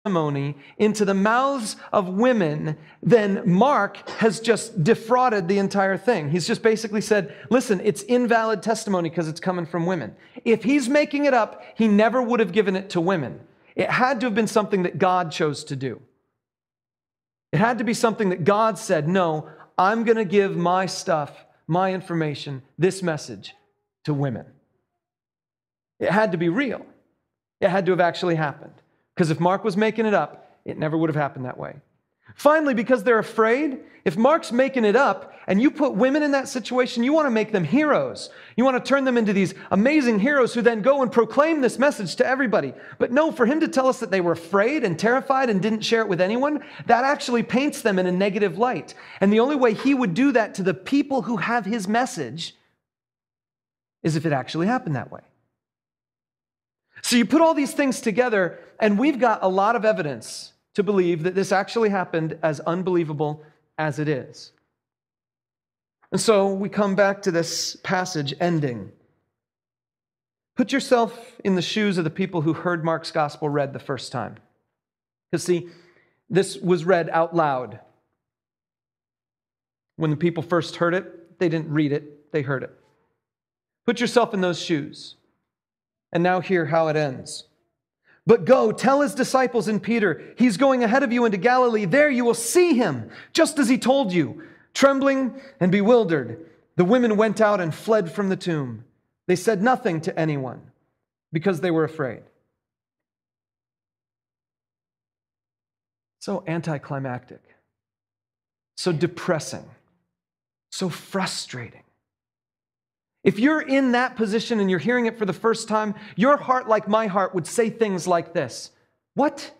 testimony into the mouths of women, then Mark has just defrauded the entire thing. He's just basically said, listen, it's invalid testimony because it's coming from women. If he's making it up, he never would have given it to women. It had to have been something that God chose to do. It had to be something that God said, no, I'm going to give my stuff, my information, this message to women. It had to be real. It had to have actually happened. Because if Mark was making it up, it never would have happened that way. Finally, because they're afraid, if Mark's making it up and you put women in that situation, you want to make them heroes. You want to turn them into these amazing heroes who then go and proclaim this message to everybody. But no, for him to tell us that they were afraid and terrified and didn't share it with anyone, that actually paints them in a negative light. And the only way he would do that to the people who have his message is if it actually happened that way. So you put all these things together, and we've got a lot of evidence to believe that this actually happened, as unbelievable as it is. And so we come back to this passage ending. Put yourself in the shoes of the people who heard Mark's gospel read the first time. Because see, this was read out loud. When the people first heard it, they didn't read it, they heard it. Put yourself in those shoes. And now hear how it ends. But go, tell his disciples and Peter, he's going ahead of you into Galilee. There you will see him, just as he told you. Trembling and bewildered, the women went out and fled from the tomb. They said nothing to anyone because they were afraid. So anticlimactic, so depressing, so frustrating. If you're in that position and you're hearing it for the first time, your heart, like my heart, would say things like this. What?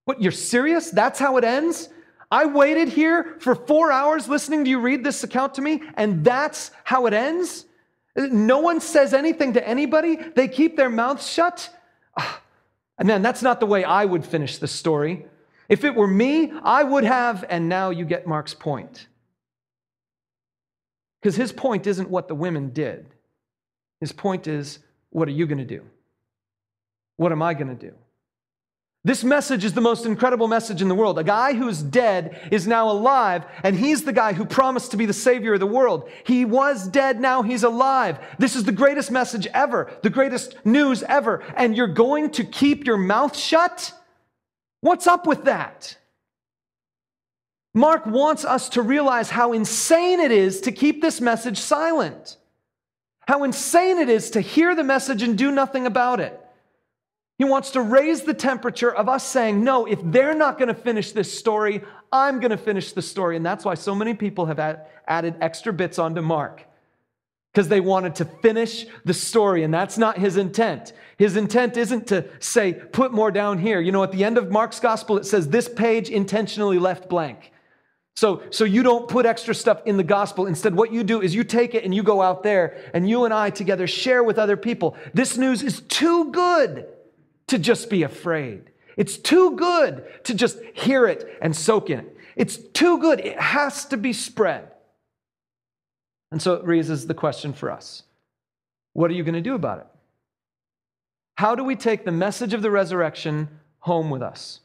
What, you're serious? That's how it ends? I waited here for 4 hours listening to you read this account to me, and that's how it ends? No one says anything to anybody? They keep their mouths shut? Man, that's not the way I would finish the story. If it were me, I would have, and now you get Mark's point. Because his point isn't what the women did. His point is, what are you going to do? What am I going to do? This message is the most incredible message in the world. A guy who's dead is now alive, and he's the guy who promised to be the Savior of the world. He was dead, now he's alive. This is the greatest message ever, the greatest news ever, and you're going to keep your mouth shut? What's up with that? Mark wants us to realize how insane it is to keep this message silent. How insane it is to hear the message and do nothing about it. He wants to raise the temperature of us saying, no, if they're not going to finish this story, I'm going to finish the story. And that's why so many people have added extra bits onto Mark. Because they wanted to finish the story, and that's not his intent. His intent isn't to say, put more down here. You know, at the end of Mark's gospel, it says, this page intentionally left blank. So you don't put extra stuff in the gospel. Instead, what you do is you take it and you go out there and you and I together share with other people. This news is too good to just be afraid. It's too good to just hear it and soak in it. It's too good. It has to be spread. And so it raises the question for us. What are you going to do about it? How do we take the message of the resurrection home with us?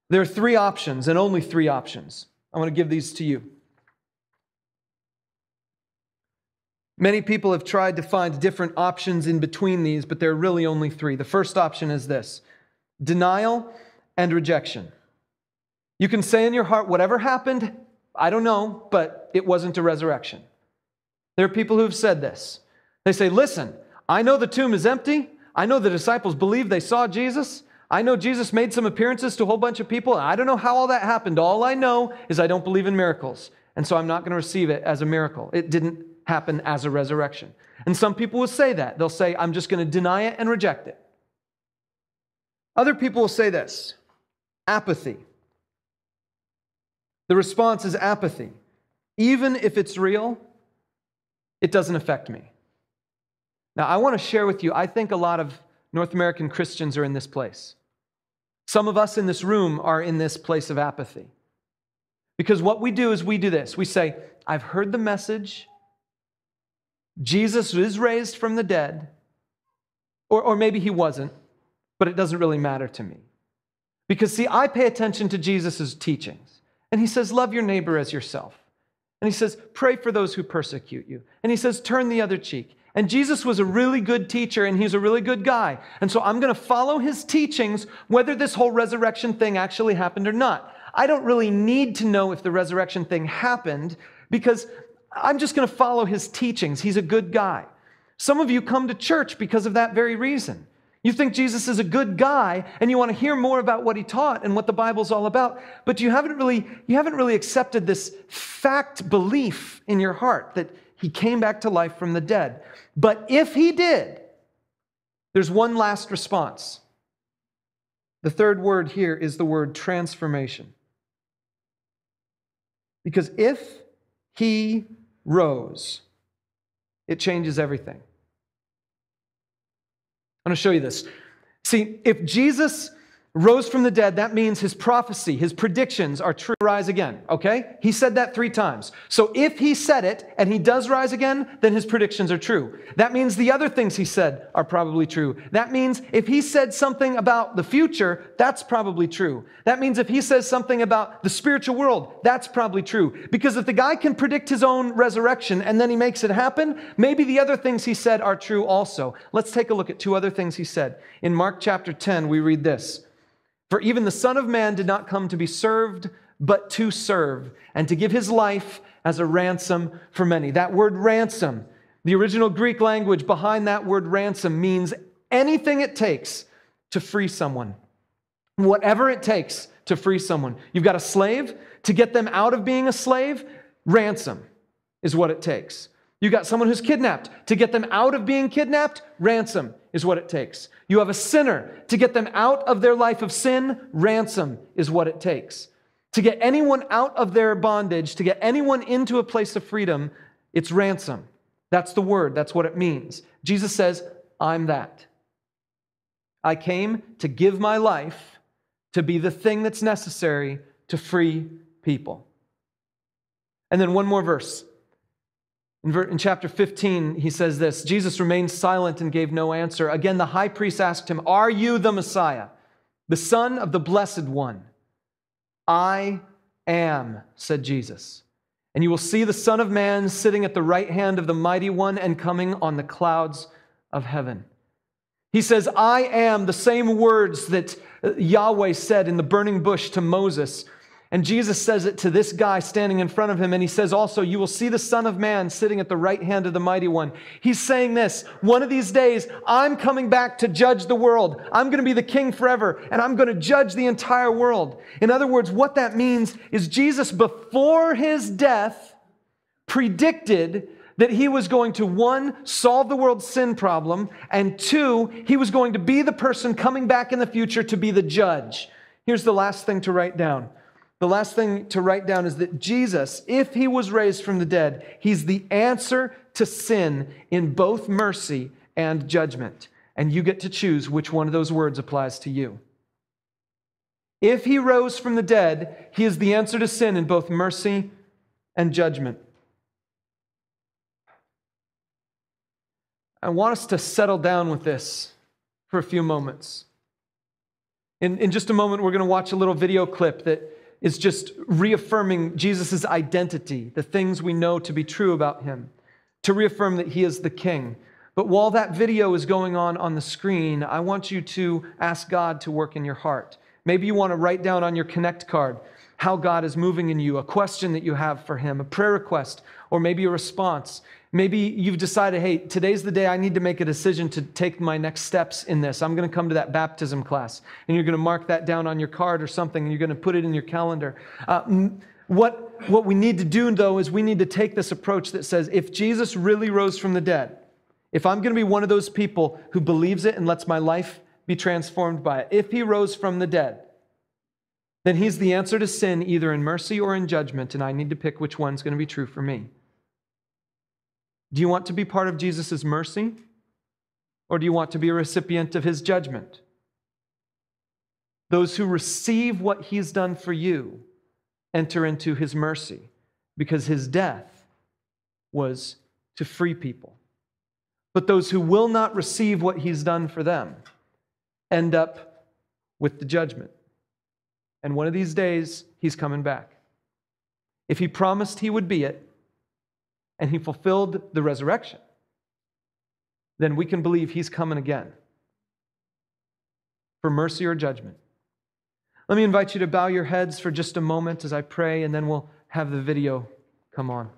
There are 3 options, and only 3 options. I want to give these to you. Many people have tried to find different options in between these, but there are really only 3. The first option is this: denial and rejection. You can say in your heart, whatever happened, I don't know, but it wasn't a resurrection. There are people who have said this. They say, listen, I know the tomb is empty. I know the disciples believe they saw Jesus. I know Jesus made some appearances to a whole bunch of people. I don't know how all that happened. All I know is I don't believe in miracles. And so I'm not going to receive it as a miracle. It didn't happen as a resurrection. And some people will say that. They'll say, I'm just going to deny it and reject it. Other people will say this: apathy. The response is apathy. Even if it's real, it doesn't affect me. Now, I want to share with you, I think a lot of North American Christians are in this place. Some of us in this room are in this place of apathy. Because what we do is we do this. We say, I've heard the message. Jesus is raised from the dead. Or maybe he wasn't, but it doesn't really matter to me. Because, see, I pay attention to Jesus' teachings. And he says, love your neighbor as yourself. And he says, pray for those who persecute you. And he says, turn the other cheek. And Jesus was a really good teacher, and he's a really good guy. And so I'm going to follow his teachings, whether this whole resurrection thing actually happened or not. I don't really need to know if the resurrection thing happened, because I'm just going to follow his teachings. He's a good guy. Some of you come to church because of that very reason. You think Jesus is a good guy, and you want to hear more about what he taught and what the Bible's all about, but you haven't really accepted this fact belief in your heart that he came back to life from the dead. But if he did, there's one last response. The third word here is the word transformation. Because if he rose, it changes everything. I'm going to show you this. See, if Jesus rose from the dead, that means his prophecy, his predictions are true. Rise again, okay? He said that 3 times. So if he said it and he does rise again, then his predictions are true. That means the other things he said are probably true. That means if he said something about the future, that's probably true. That means if he says something about the spiritual world, that's probably true. Because if the guy can predict his own resurrection and then he makes it happen, maybe the other things he said are true also. Let's take a look at 2 other things he said. In Mark chapter 10, we read this. For even the Son of Man did not come to be served, but to serve, and to give his life as a ransom for many. That word ransom, the original Greek language behind that word ransom means anything it takes to free someone. Whatever it takes to free someone. You've got a slave, to get them out of being a slave, ransom is what it takes. You got someone who's kidnapped. To get them out of being kidnapped, ransom is what it takes. You have a sinner. To get them out of their life of sin, ransom is what it takes. To get anyone out of their bondage, to get anyone into a place of freedom, it's ransom. That's the word. That's what it means. Jesus says, I'm that. I came to give my life to be the thing that's necessary to free people. And then one more verse. In chapter 15, he says this, Jesus remained silent and gave no answer. Again, the high priest asked him, are you the Messiah, the Son of the Blessed One? I am, said Jesus. And you will see the Son of Man sitting at the right hand of the Mighty One and coming on the clouds of heaven. He says, I am, the same words that Yahweh said in the burning bush to Moses. And Jesus says it to this guy standing in front of him. And he says also, you will see the Son of Man sitting at the right hand of the Mighty One. He's saying this, one of these days, I'm coming back to judge the world. I'm going to be the king forever, and I'm going to judge the entire world. In other words, what that means is Jesus, before his death, predicted that he was going to, 1, solve the world's sin problem, and 2, he was going to be the person coming back in the future to be the judge. Here's the last thing to write down. The last thing to write down is that Jesus, if he was raised from the dead, he's the answer to sin in both mercy and judgment. And you get to choose which one of those words applies to you. If he rose from the dead, he is the answer to sin in both mercy and judgment. I want us to settle down with this for a few moments. In just a moment, we're going to watch a little video clip that is just reaffirming Jesus' identity, the things we know to be true about him, to reaffirm that he is the king. But while that video is going on the screen, I want you to ask God to work in your heart. Maybe you want to write down on your Connect card how God is moving in you, a question that you have for him, a prayer request, or maybe a response. Maybe you've decided, hey, today's the day I need to make a decision to take my next steps in this. I'm going to come to that baptism class, and you're going to mark that down on your card or something, and you're going to put it in your calendar. What we need to do, though, is we need to take this approach that says, if Jesus really rose from the dead, if I'm going to be one of those people who believes it and lets my life be transformed by it, if he rose from the dead, then he's the answer to sin either in mercy or in judgment, and I need to pick which one's going to be true for me. Do you want to be part of Jesus' mercy? Or do you want to be a recipient of his judgment? Those who receive what he's done for you enter into his mercy, because his death was to free people. But those who will not receive what he's done for them end up with the judgment. And one of these days, he's coming back. If he promised he would be it, and he fulfilled the resurrection, then we can believe he's coming again for mercy or judgment. Let me invite you to bow your heads for just a moment as I pray, and then we'll have the video come on.